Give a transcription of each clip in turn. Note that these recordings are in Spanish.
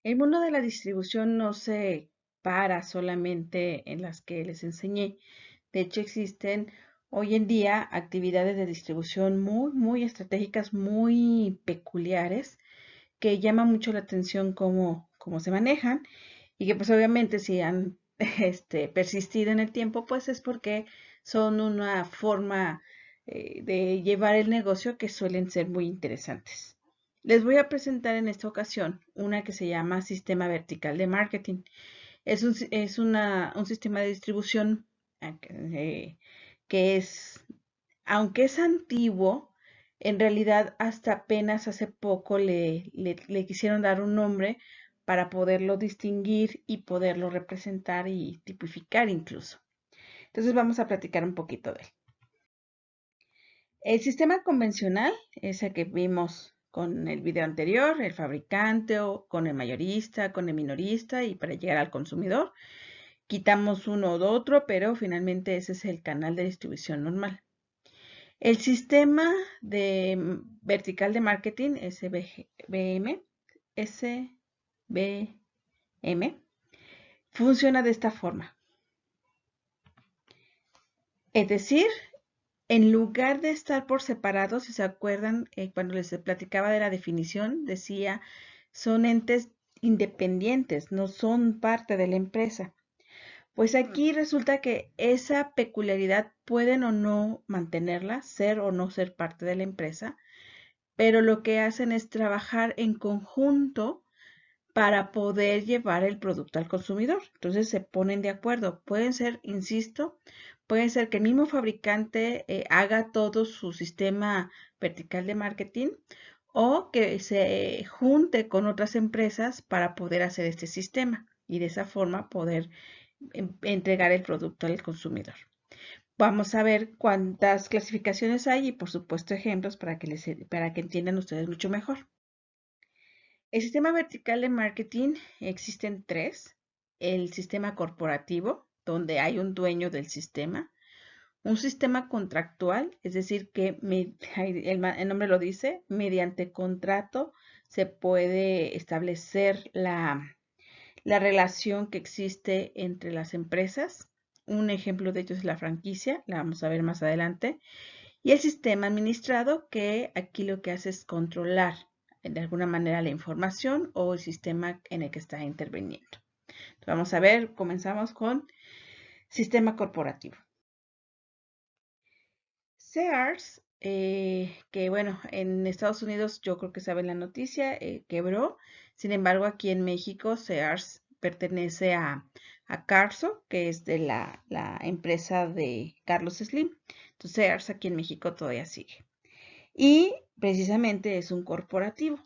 El mundo de la distribución no se para solamente en las que les enseñé. De hecho, existen hoy en día actividades de distribución muy estratégicas, muy peculiares, que llaman mucho la atención cómo se manejan y que pues obviamente si han persistido en el tiempo, pues es porque son una forma de llevar el negocio que suelen ser muy interesantes. Les voy a presentar en esta ocasión una que se llama Sistema Vertical de Marketing. Es un sistema de distribución que es, aunque es antiguo, en realidad hasta apenas hace poco le quisieron dar un nombre para poderlo distinguir y poderlo representar y tipificar incluso. Entonces vamos a platicar un poquito de él. El sistema convencional es el que vimos con el video anterior, el fabricante o con el mayorista, con el minorista y para llegar al consumidor. Quitamos uno u otro, pero finalmente ese es el canal de distribución normal. El sistema vertical de marketing, SBM, funciona de esta forma. Es decir, en lugar de estar por separado, si se acuerdan, cuando les platicaba de la definición, decía, son entes independientes, no son parte de la empresa. Pues aquí resulta que esa peculiaridad pueden o no mantenerla, ser o no ser parte de la empresa, pero lo que hacen es trabajar en conjunto para poder llevar el producto al consumidor. Entonces se ponen de acuerdo. Pueden ser, insisto, puede ser que el mismo fabricante haga todo su sistema vertical de marketing o que se junte con otras empresas para poder hacer este sistema y de esa forma poder entregar el producto al consumidor. Vamos a ver cuántas clasificaciones hay y por supuesto ejemplos para que entiendan ustedes mucho mejor. El sistema vertical de marketing existen tres. El sistema corporativo, donde hay un dueño del sistema. Un sistema contractual, es decir, que el nombre lo dice, mediante contrato se puede establecer la relación que existe entre las empresas. Un ejemplo de ello es la franquicia, la vamos a ver más adelante. Y el sistema administrado, que aquí lo que hace es controlar de alguna manera la información o el sistema en el que está interviniendo. Entonces, vamos a ver, comenzamos con sistema corporativo. Sears, que bueno, en Estados Unidos yo creo que saben la noticia, quebró. Sin embargo, aquí en México, Sears pertenece a Carso, que es de la empresa de Carlos Slim. Entonces, Sears aquí en México todavía sigue. Y precisamente es un corporativo.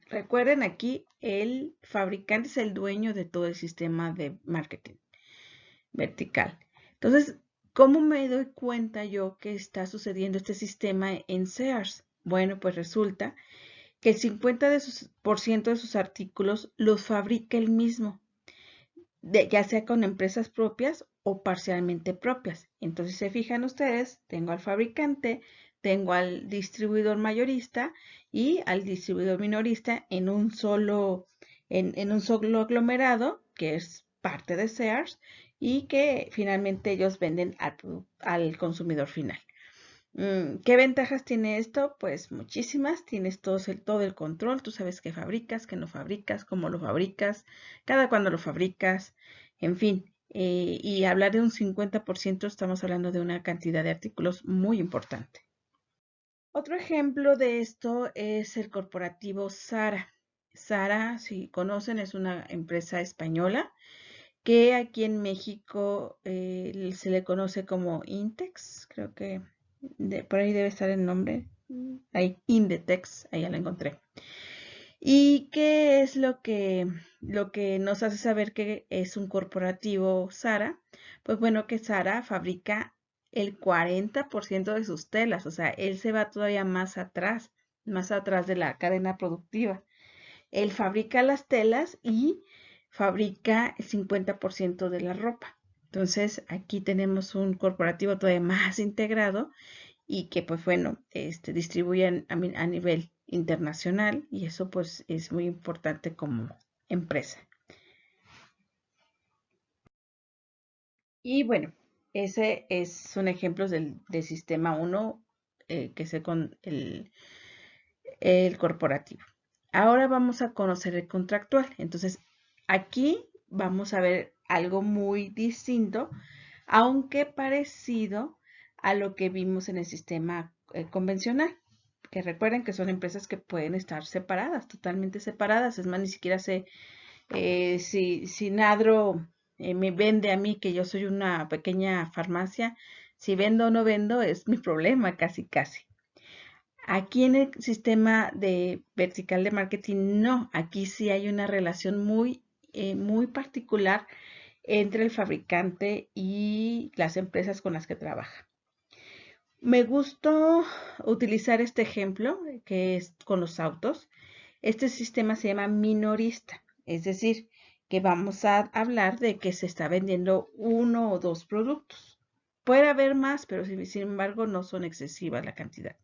Recuerden aquí, el fabricante es el dueño de todo el sistema de marketing vertical. Entonces, ¿cómo me doy cuenta yo que está sucediendo este sistema en Sears? Bueno, pues resulta que el 50% de sus artículos los fabrica él mismo, ya sea con empresas propias o parcialmente propias. Entonces, se fijan ustedes, tengo al fabricante, tengo al distribuidor mayorista y al distribuidor minorista en un solo aglomerado, que es parte de Sears, y que finalmente ellos venden al consumidor final. ¿Qué ventajas tiene esto? Pues muchísimas. Tienes todo el control. Tú sabes qué fabricas, qué no fabricas, cómo lo fabricas, cada cuándo lo fabricas, en fin. Y hablar de un 50%, estamos hablando de una cantidad de artículos muy importante. Otro ejemplo de esto es el corporativo Zara. Zara, si conocen, es una empresa española que aquí en México se le conoce como Intex, creo que por ahí debe estar el nombre. Ahí, Inditex, ahí ya la encontré. ¿Y qué es lo que nos hace saber que es un corporativo Zara? Pues bueno, que Zara fabrica el 40% de sus telas, o sea, él se va todavía más atrás de la cadena productiva. Él fabrica las telas y fabrica el 50% de la ropa. Entonces, aquí tenemos un corporativo todavía más integrado y que, pues bueno, distribuyen a nivel internacional y eso pues es muy importante como empresa. Y bueno, ese es un ejemplo del sistema 1, que es el corporativo. Ahora vamos a conocer el contractual. Entonces, aquí vamos a ver algo muy distinto, aunque parecido a lo que vimos en el sistema convencional. Que recuerden que son empresas que pueden estar separadas, totalmente separadas. Es más, ni siquiera sé si Nadro me vende a mí, que yo soy una pequeña farmacia, si vendo o no vendo es mi problema, casi, casi. Aquí en el sistema de vertical de marketing, no, aquí sí hay una relación muy particular entre el fabricante y las empresas con las que trabaja. Me gustó utilizar este ejemplo, que es con los autos. Este sistema se llama minorista, es decir, que vamos a hablar de que se está vendiendo uno o dos productos. Puede haber más, pero sin embargo no son excesivas la cantidad.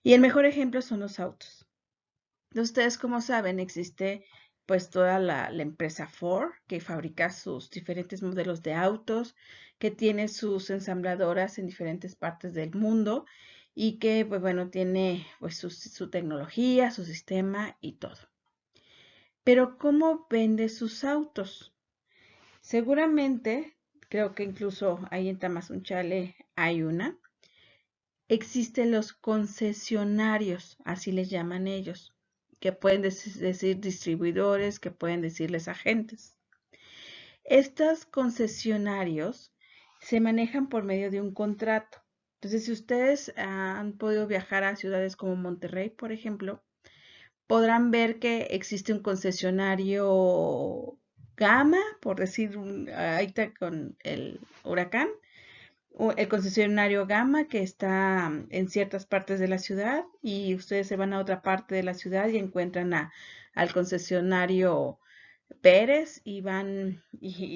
Y el mejor ejemplo son los autos. Ustedes, como saben, existe pues toda la empresa Ford, que fabrica sus diferentes modelos de autos, que tiene sus ensambladoras en diferentes partes del mundo y que pues bueno, tiene pues su tecnología, su sistema y todo. Pero ¿cómo vende sus autos? Seguramente, creo que incluso ahí en Tamazunchale hay una. Existen los concesionarios, así les llaman ellos, que pueden decir distribuidores, que pueden decirles agentes. Estos concesionarios se manejan por medio de un contrato. Entonces, si ustedes han podido viajar a ciudades como Monterrey, por ejemplo, podrán ver que existe un concesionario Gama, por decir, ahí está con el huracán, el concesionario Gama que está en ciertas partes de la ciudad y ustedes se van a otra parte de la ciudad y encuentran al concesionario Pérez y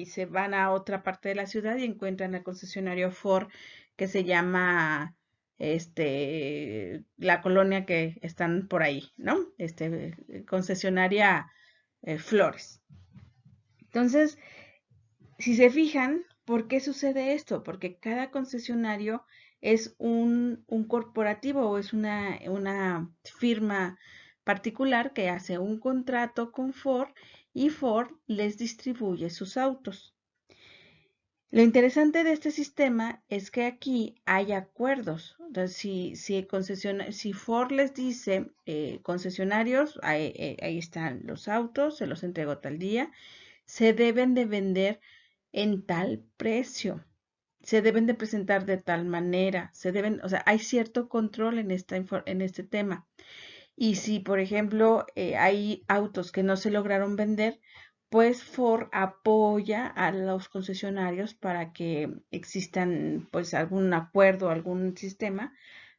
se van a otra parte de la ciudad y encuentran al concesionario Ford que se llama la colonia que están por ahí, ¿no? Concesionaria Flores. Entonces, si se fijan, ¿por qué sucede esto? Porque cada concesionario es un corporativo o es una firma particular que hace un contrato con Ford y Ford les distribuye sus autos. Lo interesante de este sistema es que aquí hay acuerdos. Entonces, si Ford les dice, concesionarios, ahí están los autos, se los entrego tal día, se deben de vender en tal precio, se deben de presentar de tal manera, o sea, hay cierto control en este tema. Y si, por ejemplo, hay autos que no se lograron vender, pues Ford apoya a los concesionarios para que existan pues algún acuerdo, algún sistema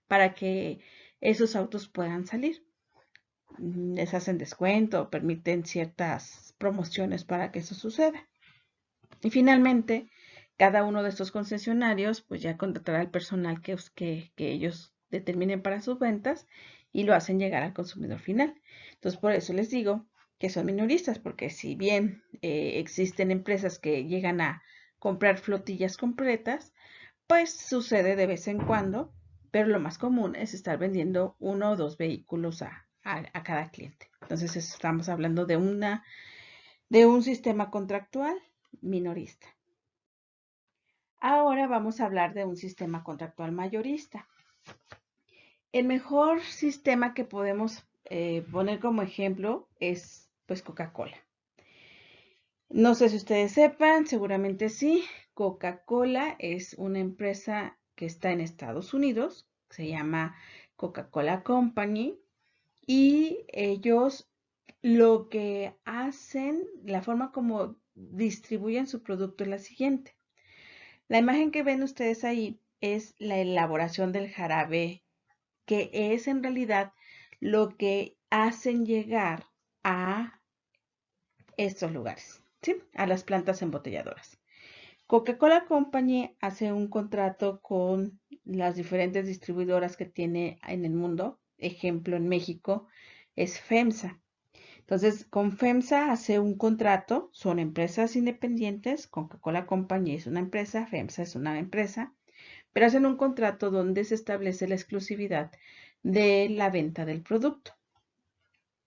para que esos autos puedan salir. Les hacen descuento, permiten ciertas promociones para que eso suceda. Y finalmente, cada uno de estos concesionarios pues ya contratará el personal que ellos determinen para sus ventas y lo hacen llegar al consumidor final. Entonces, por eso les digo que son minoristas, porque si bien existen empresas que llegan a comprar flotillas completas, pues sucede de vez en cuando, pero lo más común es estar vendiendo uno o dos vehículos a cada cliente. Entonces, estamos hablando de un sistema contractual minorista. Ahora vamos a hablar de un sistema contractual mayorista. El mejor sistema que podemos poner como ejemplo es pues Coca-Cola. No sé si ustedes sepan, seguramente sí. Coca-Cola es una empresa que está en Estados Unidos, se llama Coca-Cola Company y ellos lo que hacen, la forma como distribuyen su producto es la siguiente. La imagen que ven ustedes ahí es la elaboración del jarabe, que es en realidad lo que hacen llegar a estos lugares, ¿sí? A las plantas embotelladoras. Coca-Cola Company hace un contrato con las diferentes distribuidoras que tiene en el mundo ejemplo en México es FEMSA. Entonces, con FEMSA hace un contrato, son empresas independientes, Coca-Cola Company es una empresa, FEMSA es una empresa, pero hacen un contrato donde se establece la exclusividad de la venta del producto.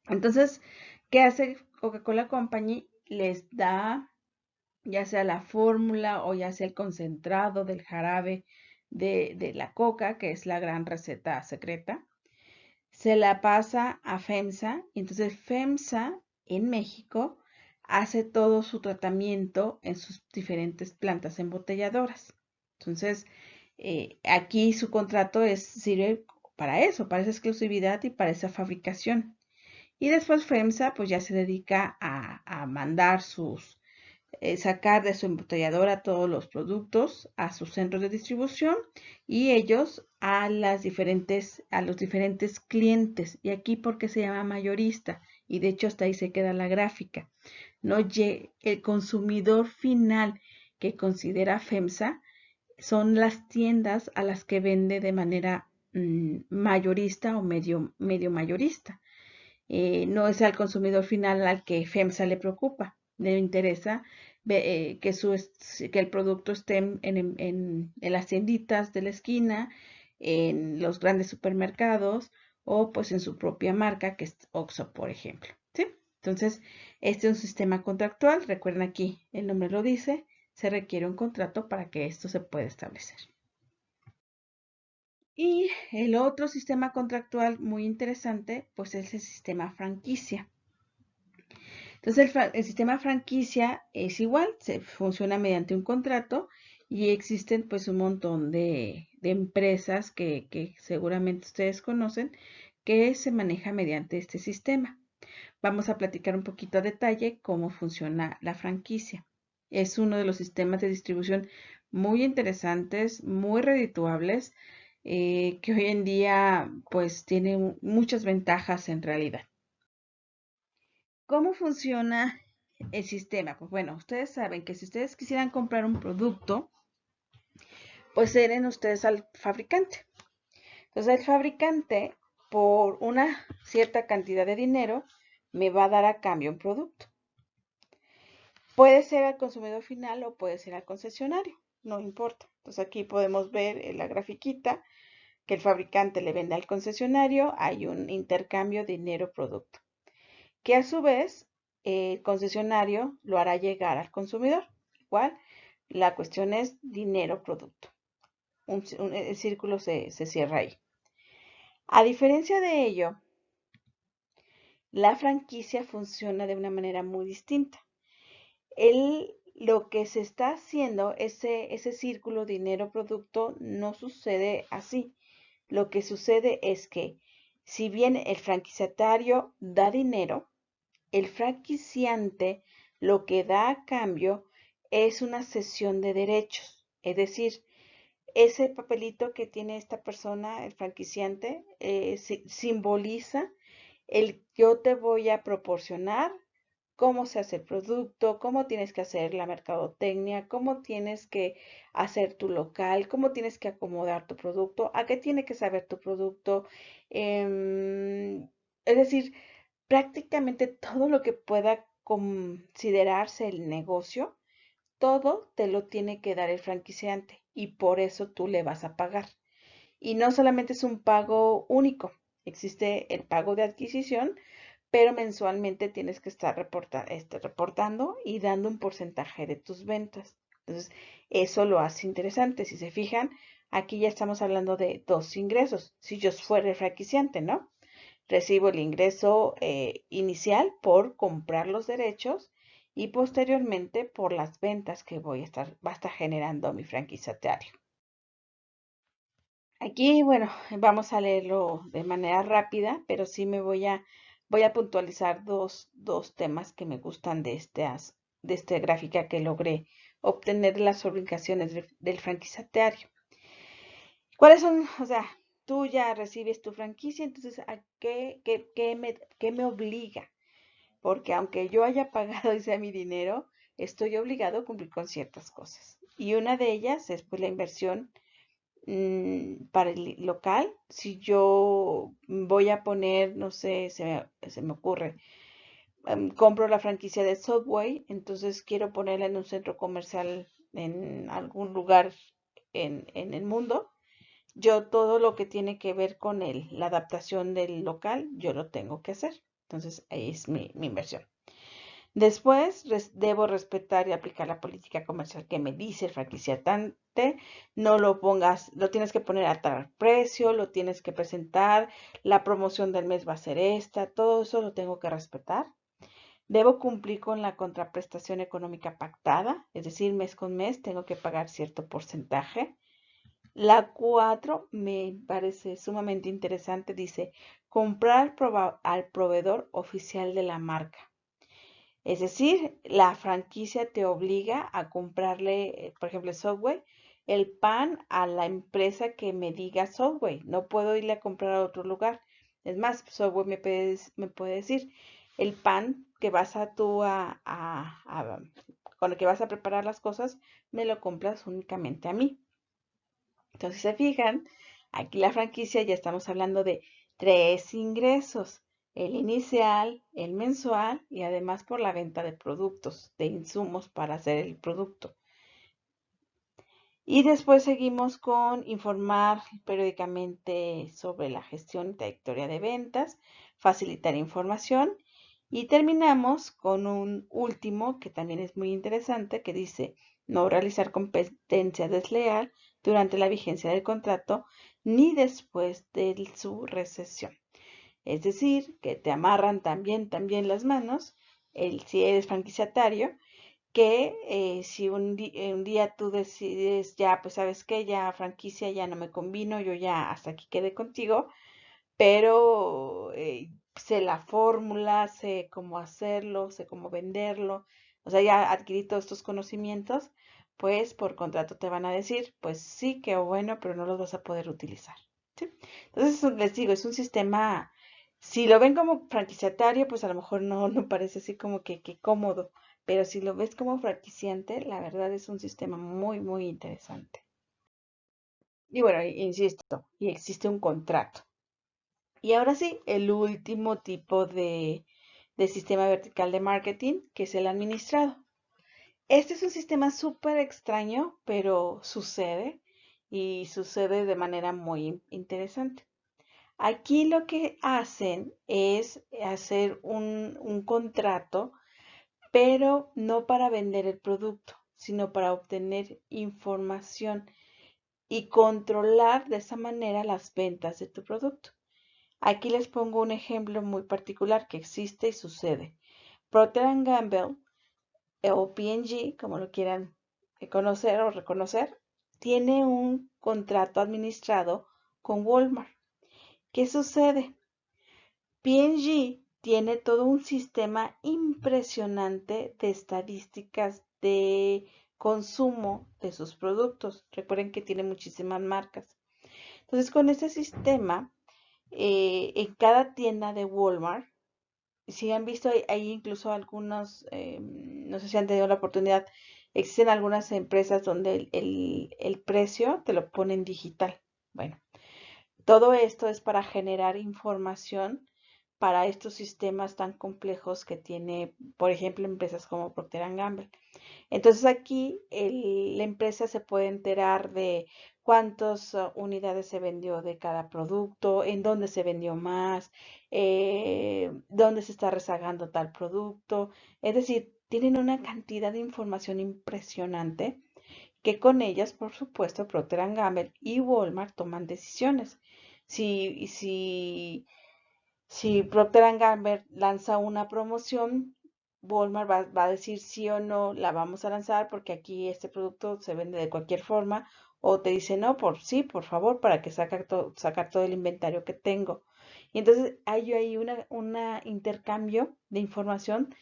Entonces, ¿qué hace Coca-Cola Company? Les da ya sea la fórmula o ya sea el concentrado del jarabe de la coca, que es la gran receta secreta, se la pasa a FEMSA y entonces FEMSA en México hace todo su tratamiento en sus diferentes plantas embotelladoras. Entonces, aquí su contrato sirve para eso, para esa exclusividad y para esa fabricación. Y después FEMSA pues ya se dedica a mandar sacar de su embotelladora todos los productos a sus centros de distribución y ellos a los diferentes clientes. Y aquí porque se llama mayorista y de hecho hasta ahí se queda la gráfica. No, el consumidor final que considera FEMSA son las tiendas a las que vende de manera mayorista o medio mayorista. No es al consumidor final al que FEMSA le preocupa, le interesa que el producto esté en las tienditas de la esquina, en los grandes supermercados o pues en su propia marca, que es Oxxo, por ejemplo. ¿Sí? Entonces, este es un sistema contractual. Recuerden aquí, el nombre lo dice, se requiere un contrato para que esto se pueda establecer. Y el otro sistema contractual muy interesante, pues es el sistema franquicia. Entonces el sistema franquicia es igual, se funciona mediante un contrato y existen pues un montón de empresas que seguramente ustedes conocen que se maneja mediante este sistema. Vamos a platicar un poquito a detalle cómo funciona la franquicia. Es uno de los sistemas de distribución muy interesantes, muy redituables, que hoy en día pues tiene muchas ventajas en realidad. ¿Cómo funciona el sistema? Pues bueno, ustedes saben que si ustedes quisieran comprar un producto, pues ceden ustedes al fabricante. Entonces el fabricante, por una cierta cantidad de dinero, me va a dar a cambio un producto. Puede ser al consumidor final o puede ser al concesionario, no importa. Entonces aquí podemos ver en la grafiquita que el fabricante le vende al concesionario, hay un intercambio dinero-producto, que a su vez el concesionario lo hará llegar al consumidor. Igual, la cuestión es dinero-producto. El círculo se cierra ahí. A diferencia de ello, la franquicia funciona de una manera muy distinta. Lo que se está haciendo, ese círculo dinero-producto, no sucede así. Lo que sucede es que si bien el franquiciatario da dinero, el franquiciante lo que da a cambio es una cesión de derechos. Es decir, ese papelito que tiene esta persona, el franquiciante, simboliza el yo te voy a proporcionar cómo se hace el producto, cómo tienes que hacer la mercadotecnia, cómo tienes que hacer tu local, cómo tienes que acomodar tu producto, a qué tiene que saber tu producto. Es decir, prácticamente todo lo que pueda considerarse el negocio, todo te lo tiene que dar el franquiciante y por eso tú le vas a pagar. Y no solamente es un pago único, existe el pago de adquisición, pero mensualmente tienes que estar reportando y dando un porcentaje de tus ventas. Entonces, eso lo hace interesante. Si se fijan, aquí ya estamos hablando de dos ingresos. Si yo fuera el franquiciante, ¿no? Recibo el ingreso inicial por comprar los derechos y posteriormente por las ventas que va a estar generando mi franquiciatario. Aquí, bueno, vamos a leerlo de manera rápida, pero sí voy a puntualizar dos temas que me gustan de esta gráfica que logré obtener de las obligaciones del franquiciatario. ¿Cuáles son? O sea, tú ya recibes tu franquicia, entonces, ¿a qué me obliga? Porque aunque yo haya pagado y sea mi dinero, estoy obligado a cumplir con ciertas cosas. Y una de ellas es pues la inversión para el local. Si yo voy a poner, no sé, se me ocurre, compro la franquicia de Subway, entonces quiero ponerla en un centro comercial en algún lugar en el mundo. Yo todo lo que tiene que ver con la adaptación del local, yo lo tengo que hacer. Entonces, ahí es mi inversión. Después, debo respetar y aplicar la política comercial que me dice el franquiciatante. No lo pongas, lo tienes que poner a tal precio, lo tienes que presentar, la promoción del mes va a ser esta, todo eso lo tengo que respetar. Debo cumplir con la contraprestación económica pactada, es decir, mes con mes tengo que pagar cierto porcentaje. La 4 me parece sumamente interesante, dice, comprar al proveedor oficial de la marca. Es decir, la franquicia te obliga a comprarle, por ejemplo, Subway, el pan a la empresa que me diga Subway. No puedo irle a comprar a otro lugar. Es más, Subway me puede decir, el pan que vas a tú con el que vas a preparar las cosas, me lo compras únicamente a mí. Entonces, si se fijan, aquí la franquicia ya estamos hablando de 3 ingresos, el inicial, el mensual y además por la venta de productos, de insumos para hacer el producto. Y después seguimos con informar periódicamente sobre la gestión y trayectoria de ventas, facilitar información y terminamos con un último que también es muy interesante que dice no realizar competencia desleal durante la vigencia del contrato ni después de su recesión. Es decir, que te amarran también las manos, si eres franquiciatario, que si un día tú decides, ya, pues sabes que ya franquicia ya no me convino, yo ya hasta aquí quedé contigo, pero sé la fórmula, sé cómo hacerlo, sé cómo venderlo, o sea, ya adquirí todos estos conocimientos, pues por contrato te van a decir, pues sí, qué bueno, pero no los vas a poder utilizar. ¿Sí? Entonces, les digo, es un sistema, si lo ven como franquiciatario, pues a lo mejor no parece así como que cómodo, pero si lo ves como franquiciante, la verdad es un sistema muy interesante. Y bueno, insisto, y existe un contrato. Y ahora sí, el último tipo de sistema vertical de marketing, que es el administrado. Este es un sistema súper extraño, pero sucede y sucede de manera muy interesante. Aquí lo que hacen es hacer un contrato, pero no para vender el producto, sino para obtener información y controlar de esa manera las ventas de tu producto. Aquí les pongo un ejemplo muy particular que existe y sucede. Procter Gamble o P&G, como lo quieran conocer o reconocer, tiene un contrato administrado con Walmart. ¿Qué sucede? P&G tiene todo un sistema impresionante de estadísticas de consumo de sus productos. Recuerden que tiene muchísimas marcas. Entonces, con ese sistema, en cada tienda de Walmart, si han visto, hay incluso algunos, no sé si han tenido la oportunidad, existen algunas empresas donde el precio te lo ponen digital. Bueno, todo esto es para generar información para estos sistemas tan complejos que tiene, por ejemplo, empresas como Procter Gamble. Entonces aquí la empresa se puede enterar de cuántas unidades se vendió de cada producto, en dónde se vendió más, dónde se está rezagando tal producto. Es decir, tienen una cantidad de información impresionante que con ellas, por supuesto, Procter Gamble y Walmart toman decisiones. Si, si si Procter Gamble lanza una promoción, Walmart va a decir sí o no, la vamos a lanzar porque aquí este producto se vende de cualquier forma, o te dice no, por sí, por favor, para que sacar todo el inventario que tengo. Y entonces hay ahí una intercambio de información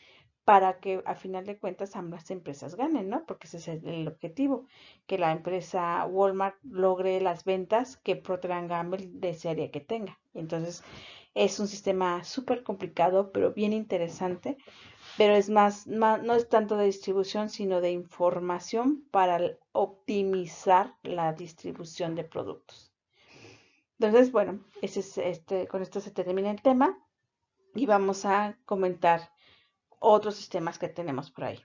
para que a final de cuentas ambas empresas ganen, ¿no? Porque ese es el objetivo, que la empresa Walmart logre las ventas que Procter Gamble desearía que tenga. Entonces, es un sistema súper complicado, pero bien interesante, pero es no es tanto de distribución, sino de información para optimizar la distribución de productos. Entonces, bueno, con esto se termina el tema y vamos a comentar otros sistemas que tenemos por ahí.